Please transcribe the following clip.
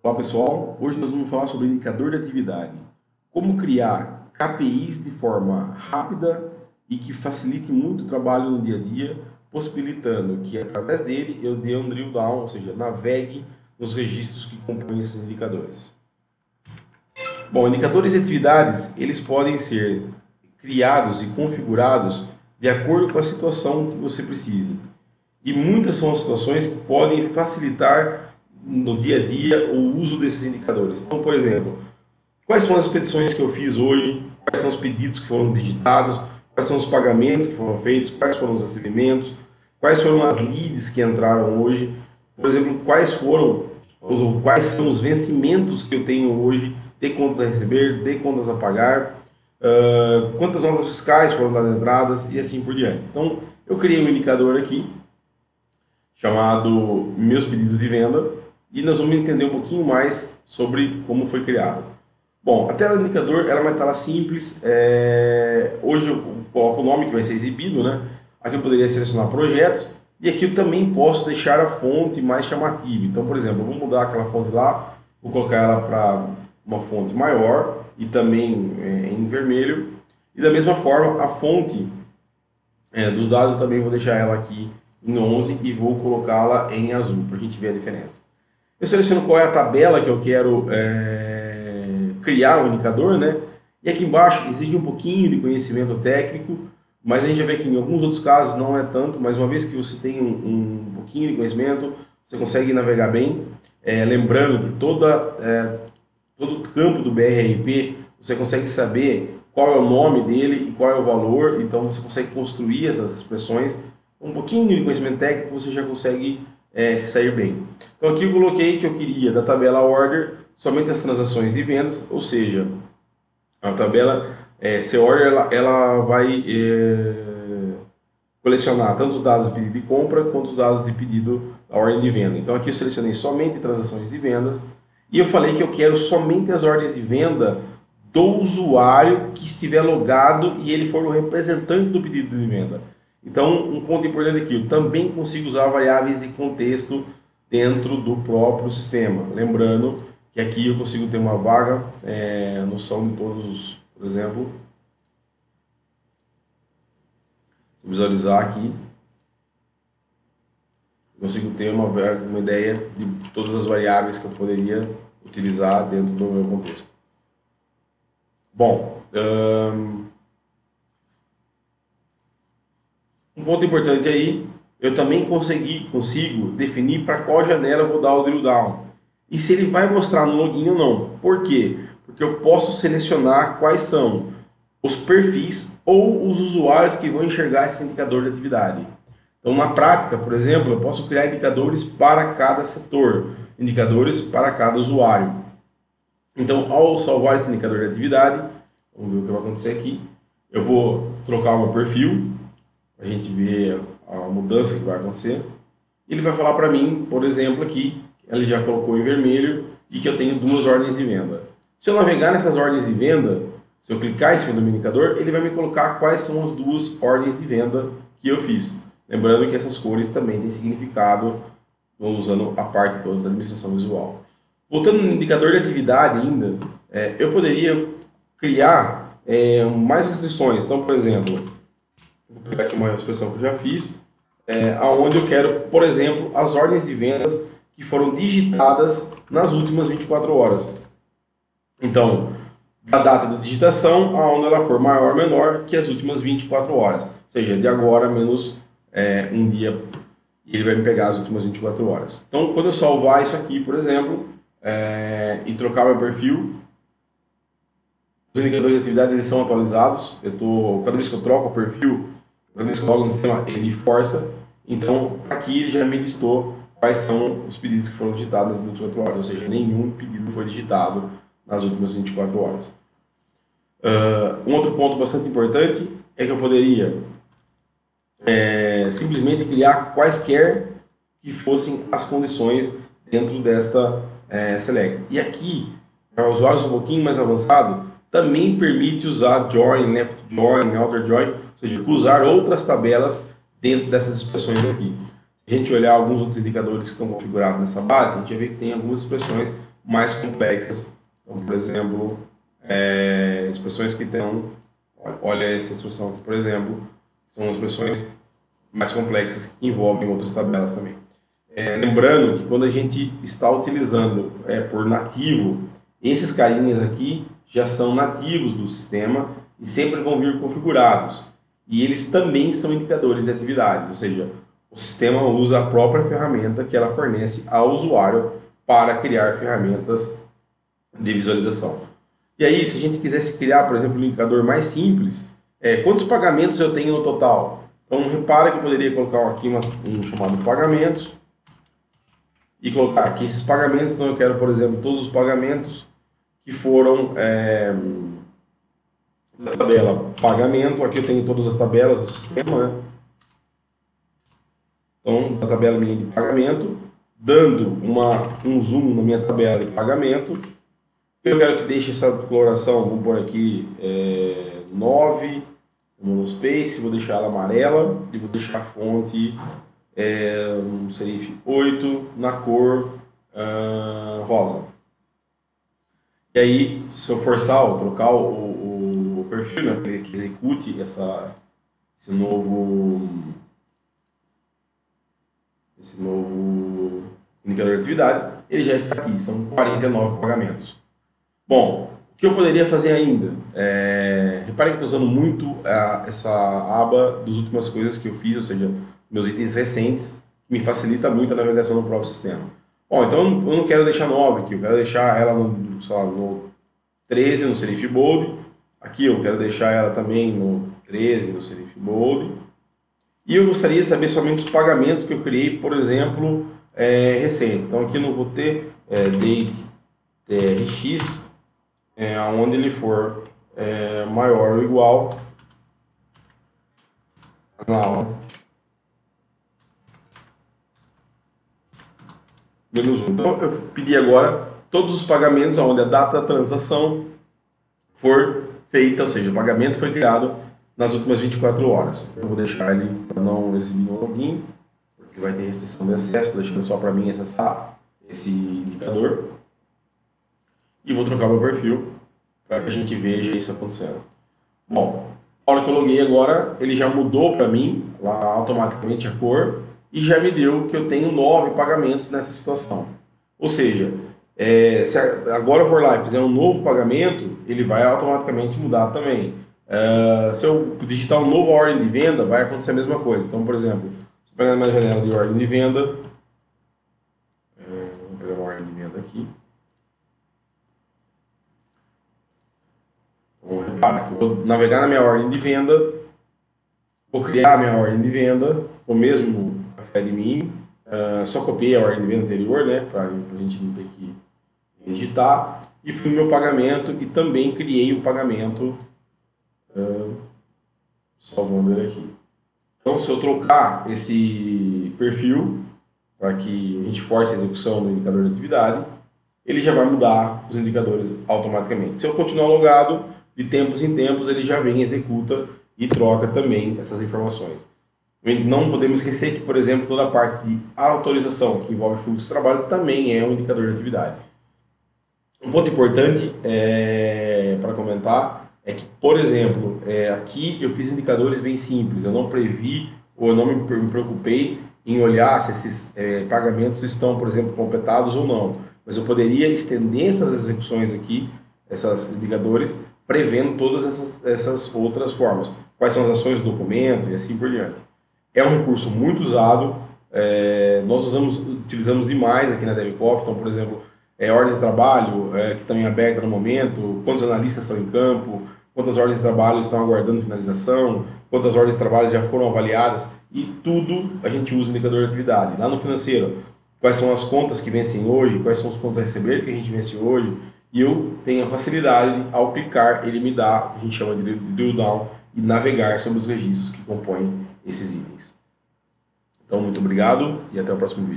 Olá pessoal, hoje nós vamos falar sobre indicador de atividade. Como criar KPIs de forma rápida e que facilite muito o trabalho no dia a dia, possibilitando que através dele eu dê um drill down, ou seja, navegue nos registros que compõem esses indicadores. Bom, indicadores de atividades, eles podem ser criados e configurados de acordo com a situação que você precise. E muitas são as situações que podem facilitar no dia a dia o uso desses indicadores. Então, por exemplo, quais são as expedições que eu fiz hoje, quais são os pedidos que foram digitados, quais são os pagamentos que foram feitos, quais foram os recebimentos, quais foram as leads que entraram hoje, por exemplo, quais são os vencimentos que eu tenho hoje, de contas a receber, de contas a pagar, quantas notas fiscais foram dadas entradas e assim por diante. Então, eu criei um indicador aqui chamado Meus Pedidos de Venda, e nós vamos entender um pouquinho mais sobre como foi criado. Bom, a tela do indicador ela é uma tela simples. Hoje eu coloco o nome que vai ser exibido, né? Aqui eu poderia selecionar projetos e aqui eu também posso deixar a fonte mais chamativa. Então, por exemplo, eu vou mudar aquela fonte lá, vou colocar ela para uma fonte maior e também em vermelho. E da mesma forma, a fonte dos dados eu também vou deixar ela aqui em 11 e vou colocá-la em azul, para a gente ver a diferença. Eu seleciono qual é a tabela que eu quero criar o indicador, né? E aqui embaixo exige um pouquinho de conhecimento técnico, mas a gente já vê que em alguns outros casos não é tanto, mas uma vez que você tem um pouquinho de conhecimento, você consegue navegar bem. Lembrando que todo campo do BRRP, você consegue saber qual é o nome dele e qual é o valor, então você consegue construir essas expressões. Um pouquinho de conhecimento técnico você já consegue se sair bem. Então aqui eu coloquei que eu queria da tabela order somente as transações de vendas, ou seja, a tabela order ela vai colecionar tanto os dados de pedido de compra quanto os dados de pedido da ordem de venda. Então aqui eu selecionei somente transações de vendas e eu falei que eu quero somente as ordens de venda do usuário que estiver logado e ele for o representante do pedido de venda. Então, um ponto importante aqui, eu também consigo usar variáveis de contexto dentro do próprio sistema. Lembrando que aqui eu consigo ter uma vaga noção de todos, por exemplo, se eu visualizar aqui, eu consigo ter uma ideia de todas as variáveis que eu poderia utilizar dentro do meu contexto. Bom, um ponto importante aí, eu também consigo definir para qual janela eu vou dar o drill down. E se ele vai mostrar no login ou não. Por quê? Porque eu posso selecionar quais são os perfis ou os usuários que vão enxergar esse indicador de atividade. Então, na prática, por exemplo, eu posso criar indicadores para cada setor, indicadores para cada usuário. Então, ao salvar esse indicador de atividade, vamos ver o que vai acontecer aqui. Eu vou trocar o meu perfil, a gente ver a mudança que vai acontecer. Ele vai falar para mim, por exemplo, aqui, ele já colocou em vermelho e que eu tenho 2 ordens de venda. Se eu navegar nessas ordens de venda, se eu clicar em cima do indicador, ele vai me colocar quais são as 2 ordens de venda que eu fiz. Lembrando que essas cores também têm significado usando a parte toda da administração visual. Voltando no indicador de atividade ainda, eu poderia criar mais restrições. Então, por exemplo, vou pegar aqui uma expressão que eu já fiz, aonde eu quero, por exemplo, as ordens de vendas que foram digitadas nas últimas 24 horas. Então, da data de digitação, aonde ela for maior ou menor que as últimas 24 horas. Ou seja, de agora menos um dia, e ele vai me pegar as últimas 24 horas. Então, quando eu salvar isso aqui, por exemplo, e trocar meu perfil, os indicadores de atividade eles são atualizados. Cada vez que eu troco o perfil, cada vez que eu logo no sistema, ele força. Então, aqui ele já me listou quais são os pedidos que foram digitados nas últimas 24 horas, ou seja, nenhum pedido foi digitado nas últimas 24 horas. Um outro ponto bastante importante é que eu poderia simplesmente criar quaisquer que fossem as condições dentro desta select. E aqui, para usuários um pouquinho mais avançados, também permite usar join, left join, outer join, ou seja, usar outras tabelas dentro dessas expressões aqui. Se a gente olhar alguns outros indicadores que estão configurados nessa base, a gente vai ver que tem algumas expressões mais complexas. Então, por exemplo, expressões que têm, olha essa expressão aqui, por exemplo, são expressões mais complexas que envolvem outras tabelas também. Lembrando que quando a gente está utilizando por nativo, esses carinhas aqui já são nativos do sistema e sempre vão vir configurados. E eles também são indicadores de atividades, ou seja, o sistema usa a própria ferramenta que ela fornece ao usuário para criar ferramentas de visualização. E aí, se a gente quisesse criar, por exemplo, um indicador mais simples, quantos pagamentos eu tenho no total? Então, repara que eu poderia colocar aqui um chamado pagamentos e colocar aqui esses pagamentos. Então, eu quero, por exemplo, todos os pagamentos que foram da tabela pagamento. Aqui eu tenho todas as tabelas do sistema, né? Então, da tabela minha de pagamento, dando um zoom na minha tabela de pagamento. Eu quero que deixe essa coloração, vamos pôr aqui 9 no space, vou deixar ela amarela e vou deixar a fonte um serif 8 na cor rosa. E aí, se eu forçar ou trocar o perfil, né, que execute esse novo indicador de atividade, ele já está aqui, são 49 pagamentos. Bom, o que eu poderia fazer ainda? Repare que estou usando muito essa aba das últimas coisas que eu fiz, ou seja, meus itens recentes, que me facilita muito a navegação do próprio sistema. Bom, então eu não quero deixar 9 aqui, eu quero deixar ela no 13 no serif bold. Aqui eu quero deixar ela também no 13 no serif bold. E eu gostaria de saber somente os pagamentos que eu criei, por exemplo, recente. Então aqui eu não vou ter date trx, onde ele for maior ou igual a menos 1. Então eu pedi agora todos os pagamentos onde a data da transação for feita, ou seja, o pagamento foi criado nas últimas 24 horas. Eu vou deixar ele para não exibir no login, porque vai ter restrição de acesso, deixando só para mim acessar esse indicador. E vou trocar meu perfil para que a gente veja isso acontecendo. Bom, na hora que eu loguei agora, ele já mudou para mim lá automaticamente a cor e já me deu que eu tenho 9 pagamentos nessa situação. Ou seja, se agora eu for lá e fizer um novo pagamento, ele vai automaticamente mudar também. Se eu digitar um novo ordem de venda, vai acontecer a mesma coisa. Então, por exemplo, se eu pegar na janela de ordem de venda, vou pegar uma ordem de venda aqui. Então, repara que eu vou navegar na minha ordem de venda, vou criar a minha ordem de venda, o mesmo café de mim, só copiei a ordem de venda anterior, né, para a gente não ter que digitar, e fui no meu pagamento e também criei o pagamento, salvando ele aqui. Então, se eu trocar esse perfil para que a gente force a execução do indicador de atividade, ele já vai mudar os indicadores automaticamente. Se eu continuar logado, de tempos em tempos ele já vem, executa e troca também essas informações. Não podemos esquecer que, por exemplo, toda a parte de autorização que envolve fluxo de trabalho também é um indicador de atividade. Um ponto importante para comentar é que, por exemplo, aqui eu fiz indicadores bem simples, eu não previ ou eu não me preocupei em olhar se esses pagamentos estão, por exemplo, completados ou não, mas eu poderia estender essas execuções aqui, esses indicadores, prevendo todas essas outras formas. Quais são as ações do documento e assim por diante. É um recurso muito usado, nós utilizamos demais aqui na DevCoff. Então, por exemplo, ordens de trabalho que estão em aberta no momento, quantos analistas estão em campo, quantas ordens de trabalho estão aguardando finalização, quantas ordens de trabalho já foram avaliadas, e tudo a gente usa o indicador de atividade. Lá no financeiro, quais são as contas que vencem hoje, quais são os contas a receber que a gente vence hoje, e eu tenho a facilidade, ao clicar, ele me dá o que a gente chama de drill down e navegar sobre os registros que compõem esses itens. Então, muito obrigado e até o próximo vídeo.